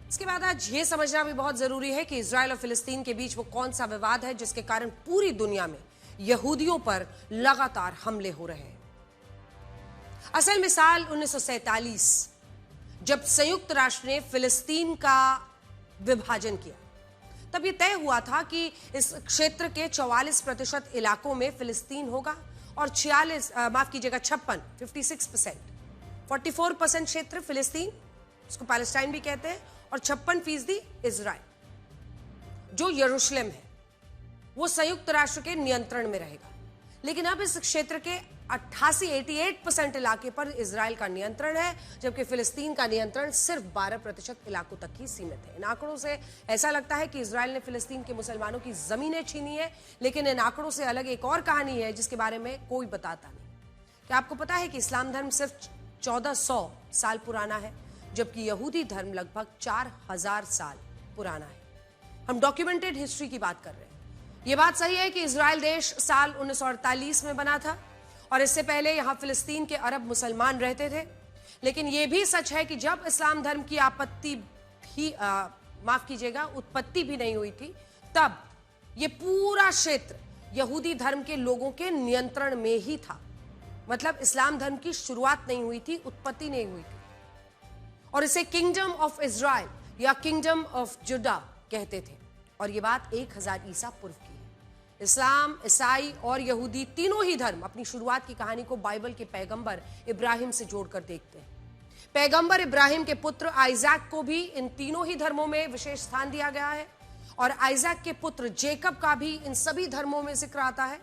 इसके बाद आज ये समझना भी बहुत जरूरी है कि इजराइल और फिलिस्तीन के बीच वो कौन सा विवाद है जिसके कारण पूरी दुनिया में यहूदियों पर लगातार हमले हो रहे हैं। असल में साल 1947 जब संयुक्त राष्ट्र ने फिलिस्तीन का विभाजन किया, तब यह तय हुआ था कि इस क्षेत्र के 44% इलाकों में फिलिस्तीन होगा और 56%, 44% क्षेत्र फिलिस्तीन, उसको पैलेस्टाइन भी कहते हैं, और 56% इजराइल, जो यरूशलेम है, वो संयुक्त राष्ट्र के नियंत्रण में रहेगा। लेकिन अब इस क्षेत्र के 88% इलाके पर इजराइल का नियंत्रण है, जबकि फिलिस्तीन का नियंत्रण सिर्फ 12% इलाकों तक ही सीमित है। इन आंकड़ों से ऐसा लगता है कि इजराइल ने फिलिस्तीन के मुसलमानों की जमीनें छीनी है, लेकिन इन आंकड़ों से अलग एक और कहानी है जिसके बारे में कोई बताता नहीं। क्या आपको पता है कि इस्लाम धर्म सिर्फ 1400 साल पुराना है, जबकि यहूदी धर्म लगभग 4000 साल पुराना है। हम डॉक्यूमेंटेड हिस्ट्री की बात कर रहे हैं। यह बात सही है कि इजराइल देश साल 1948 में बना था और इससे पहले यहां फिलिस्तीन के अरब मुसलमान रहते थे। लेकिन यह भी सच है कि जब इस्लाम धर्म की उत्पत्ति भी नहीं हुई थी, तब यह पूरा क्षेत्र यहूदी धर्म के लोगों के नियंत्रण में ही था। मतलब इस्लाम धर्म की शुरुआत नहीं हुई थी, उत्पत्ति नहीं हुई थी। और इसे किंगडम ऑफ इजराइल या किंगडम ऑफ जुडा कहते थे, और यह बात 1000 ईसा पूर्व की है। इस्लाम, ईसाई और यहूदी तीनों ही धर्म अपनी शुरुआत की कहानी को बाइबल के पैगंबर इब्राहिम से जोड़कर देखते हैं। पैगंबर इब्राहिम के पुत्र आइजैक को भी इन तीनों ही धर्मों में विशेष स्थान दिया गया है, और आइजैक के पुत्र जेकब का भी इन सभी धर्मों में जिक्र आता है।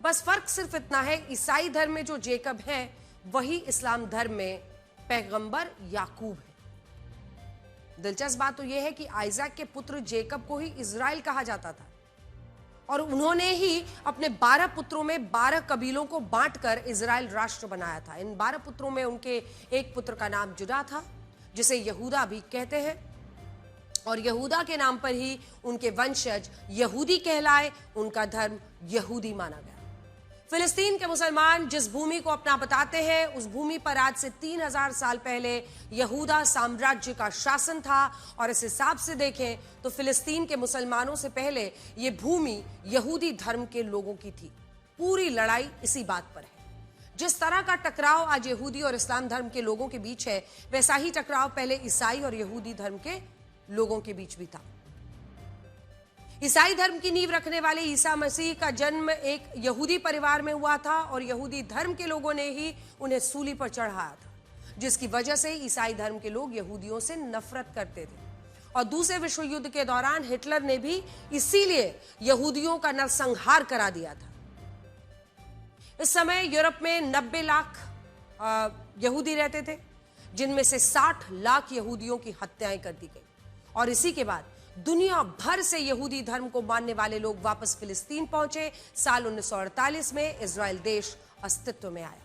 बस फर्क सिर्फ इतना है, ईसाई धर्म में जो जेकब है वही इस्लाम धर्म में पैगंबर याकूब है। दिलचस्प बात तो यह है कि आइजैक के पुत्र जेकब को ही इजराइल कहा जाता था, और उन्होंने ही अपने 12 पुत्रों में 12 कबीलों को बांटकर इजराइल राष्ट्र बनाया था। इन 12 पुत्रों में उनके एक पुत्र का नाम जुदा था, जिसे यहूदा भी कहते हैं, और यहूदा के नाम पर ही उनके वंशज यहूदी कहलाए, उनका धर्म यहूदी माना गया। फिलिस्तीन के मुसलमान जिस भूमि को अपना बताते हैं, उस भूमि पर आज से 3000 साल पहले यहूदा साम्राज्य का शासन था, और इस हिसाब से देखें तो फिलिस्तीन के मुसलमानों से पहले यह भूमि यहूदी धर्म के लोगों की थी। पूरी लड़ाई इसी बात पर है। जिस तरह का टकराव आज यहूदी और इस्लाम धर्म के लोगों के बीच है, वैसा ही टकराव पहले ईसाई और यहूदी धर्म के लोगों के बीच भी था। ईसाई धर्म की नींव रखने वाले ईसा मसीह का जन्म एक यहूदी परिवार में हुआ था, और यहूदी धर्म के लोगों ने ही उन्हें सूली पर चढ़ाया था, जिसकी वजह से ईसाई धर्म के लोग यहूदियों से नफरत करते थे। और दूसरे विश्व युद्ध के दौरान हिटलर ने भी इसीलिए यहूदियों का नरसंहार करा दिया था। इस समय यूरोप में 90 लाख यहूदी रहते थे, जिनमें से 60 लाख यहूदियों की हत्याएं कर दी गई। और इसी के बाद दुनिया भर से यहूदी धर्म को मानने वाले लोग वापस फिलिस्तीन पहुंचे। साल 1948 में इजराइल देश अस्तित्व में आया,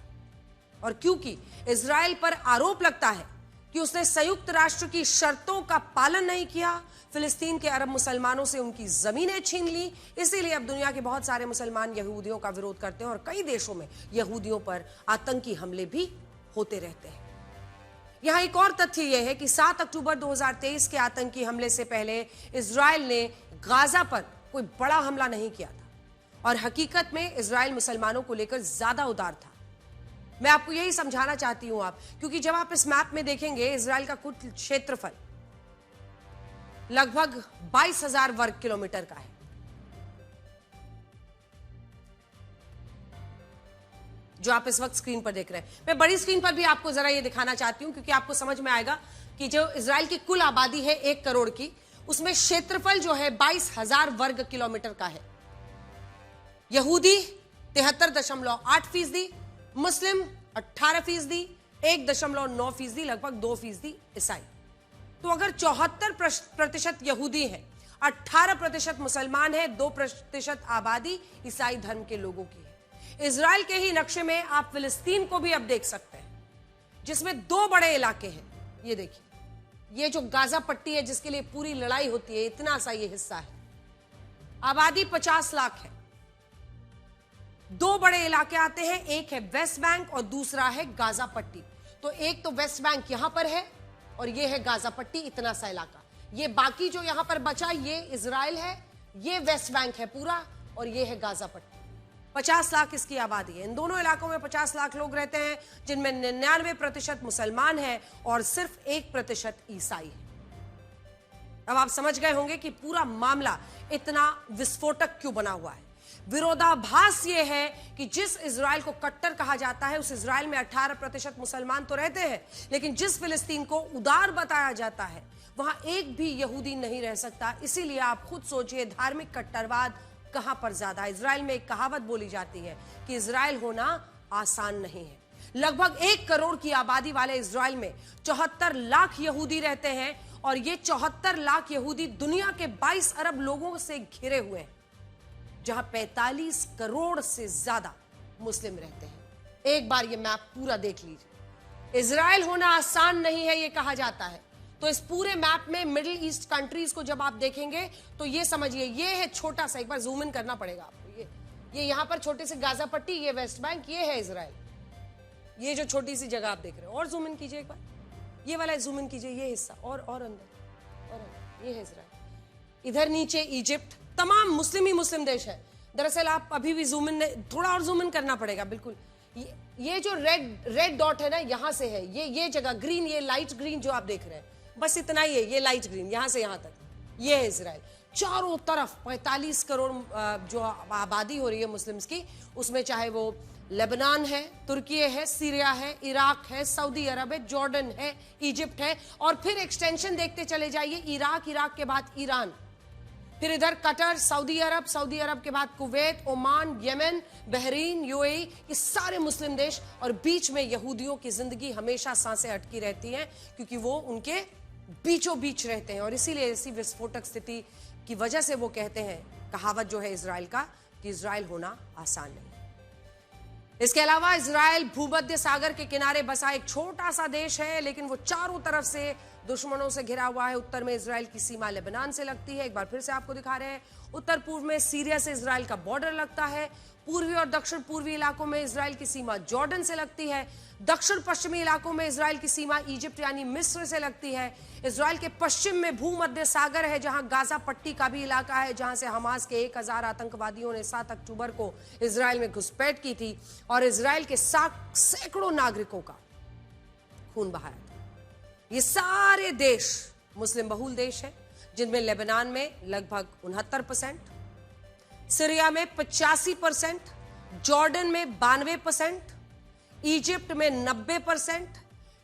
और क्योंकि इजराइल पर आरोप लगता है कि उसने संयुक्त राष्ट्र की शर्तों का पालन नहीं किया, फिलिस्तीन के अरब मुसलमानों से उनकी जमीनें छीन ली, इसीलिए अब दुनिया के बहुत सारे मुसलमान यहूदियों का विरोध करते हैं, और कई देशों में यहूदियों पर आतंकी हमले भी होते रहते हैं। यहां एक और तथ्य यह है कि 7 अक्टूबर 2023 के आतंकी हमले से पहले इजराइल ने गाजा पर कोई बड़ा हमला नहीं किया था, और हकीकत में इजराइल मुसलमानों को लेकर ज्यादा उदार था। मैं आपको यही समझाना चाहती हूं, क्योंकि जब आप इस मैप में देखेंगे, इजराइल का कुल क्षेत्रफल लगभग 22,000 वर्ग किलोमीटर का है। जो आप इस वक्त स्क्रीन पर देख रहे हैं, मैं बड़ी स्क्रीन पर भी आपको जरा ये दिखाना चाहती हूं, क्योंकि आपको समझ में आएगा कि जो इजराइल की कुल आबादी है 1 करोड़ की, उसमें क्षेत्रफल जो है 22,000 वर्ग किलोमीटर का है। यहूदी 73.8%, मुस्लिम 18%, 1.9%, लगभग 2% ईसाई। तो अगर 74% यहूदी है, 18% मुसलमान है, 2% आबादी ईसाई धर्म के लोगों की है। इजराइल के ही नक्शे में आप फिलिस्तीन को भी अब देख सकते हैं, जिसमें 2 बड़े इलाके हैं। ये देखिए, ये जो गाजा पट्टी है जिसके लिए पूरी लड़ाई होती है, इतना सा ये हिस्सा है। आबादी 50 लाख है। 2 बड़े इलाके आते हैं, एक है वेस्ट बैंक और दूसरा है गाजा पट्टी। तो एक तो वेस्ट बैंक यहां पर है, और ये है गाजा पट्टी, इतना सा इलाका। ये बाकी जो यहां पर बचा ये इजराइल है, ये वेस्ट बैंक है पूरा, और ये है गाजा पट्टी। 50 लाख इसकी आबादी है। इन दोनों इलाकों में 50 लाख लोग रहते हैं, जिनमें 99% मुसलमान हैं और सिर्फ 1% ईसाई है। अब आप समझ गए होंगे कि पूरा मामला इतना विस्फोटक क्यों बना हुआ है। विरोधाभास यह है कि जिस इजराइल को कट्टर कहा जाता है, उस इजराइल में 18% मुसलमान तो रहते हैं, लेकिन जिस फिलिस्तीन को उदार बताया जाता है वहां एक भी यहूदी नहीं रह सकता। इसीलिए आप खुद सोचिए, धार्मिक कट्टरवाद कहां पर ज्यादा है। इजराइल में एक कहावत बोली जाती है कि इजराइल होना आसान नहीं है। लगभग 1 करोड़ की आबादी वाले इजराइल में 74 लाख यहूदी रहते हैं, और ये 74 लाख यहूदी दुनिया के 22 अरब लोगों से घिरे हुए हैं, जहां 45 करोड़ से ज्यादा मुस्लिम रहते हैं। एक बार ये मैप पूरा देख लीजिए। इजराइल होना आसान नहीं है ये कहा जाता है, तो इस पूरे मैप में मिडिल ईस्ट कंट्रीज को जब आप देखेंगे तो ये समझिए, ये है छोटा सा, एक बार जूम इन करना पड़ेगा आपको, ये यहां पर छोटे से गाजा पट्टी, ये वेस्ट बैंक, ये है इजराइल, ये जो छोटी सी जगह आप देख रहे हो। और जूम इन कीजिए एक बार, ये वाला जूम इन कीजिए, ये हिस्सा और अंदर, ये है इजराइल। इधर नीचे इजिप्ट, तमाम मुस्लिम ही मुस्लिम देश है। दरअसल आप अभी भी जूम इन, थोड़ा और जूम इन करना पड़ेगा, बिल्कुल। ये जो रेड डॉट है ना, यहां से है ये जगह, ग्रीन, ये लाइट ग्रीन जो आप देख रहे हैं, बस इतना ही है, ये लाइट ग्रीन, यहां से यहां तक, ये है इजराइल। चारों तरफ 45 करोड़ जो आबादी हो रही है मुस्लिम्स की, उसमें चाहे वो लेबनान है, तुर्की है, सीरिया है, इराक है, सऊदी अरब है, जॉर्डन है, इजिप्ट है, और फिर एक्सटेंशन देखते चले जाइए, इराक के बाद ईरान, फिर इधर कतर, सऊदी अरब के बाद Kuwait, Oman, Yemen, Bahrain, UAE, ये सारे मुस्लिम देश, और बीच में यहूदियों की जिंदगी हमेशा सांसें अटकी रहती हैं, क्योंकि वो उनके बीचों बीच रहते हैं। और इसीलिए ऐसी विस्फोटक स्थिति की वजह से वो कहते हैं, कहावत जो है इजराइल का, कि इजराइल होना आसान नहीं। इसके अलावा इजराइल भूमध्य सागर के किनारे बसा एक छोटा सा देश है, लेकिन वो चारों तरफ से दुश्मनों से घिरा हुआ है। उत्तर में इजराइल की सीमा लेबनान से लगती है, एक बार फिर से आपको दिखा रहे हैं। उत्तर पूर्व में सीरिया से इजराइल का बॉर्डर लगता है। पूर्वी और दक्षिण पूर्वी इलाकों में इजराइल की सीमा जॉर्डन से लगती है। दक्षिण पश्चिमी इलाकों में इजराइल की सीमा इजिप्ट यानी मिस्र से लगती है। इजराइल के पश्चिम में भूमध्य सागर है, जहां गाजा पट्टी का भी इलाका है, जहां से हमास के 1000 आतंकवादियों ने 7 अक्टूबर को इजराइल में घुसपैठ की थी और इजराइल के सैकड़ों नागरिकों का खून बहाया था। ये सारे देश मुस्लिम बहुल देश है, जिनमें लेबनान में लगभग 69%, सीरिया में 85%, जॉर्डन में 92%, इजिप्ट में 90%,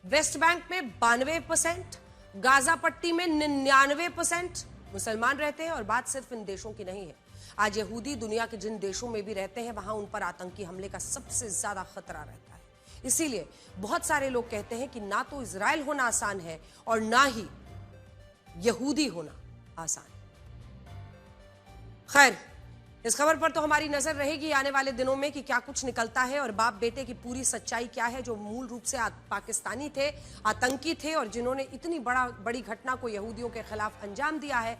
वेस्ट बैंक में 92%, गाजा पट्टी में 99% मुसलमान रहते हैं। और बात सिर्फ इन देशों की नहीं है, आज यहूदी दुनिया के जिन देशों में भी रहते हैं, वहां उन पर आतंकी हमले का सबसे ज्यादा खतरा रहता है। इसीलिए बहुत सारे लोग कहते हैं कि ना तो इजराइल होना आसान है और ना ही यहूदी होना आसान। खैर, इस खबर पर तो हमारी नजर रहेगी आने वाले दिनों में कि क्या कुछ निकलता है और बाप बेटे की पूरी सच्चाई क्या है, जो मूल रूप से पाकिस्तानी थे, आतंकी थे, और जिन्होंने इतनी बड़ी घटना को यहूदियों के खिलाफ अंजाम दिया है।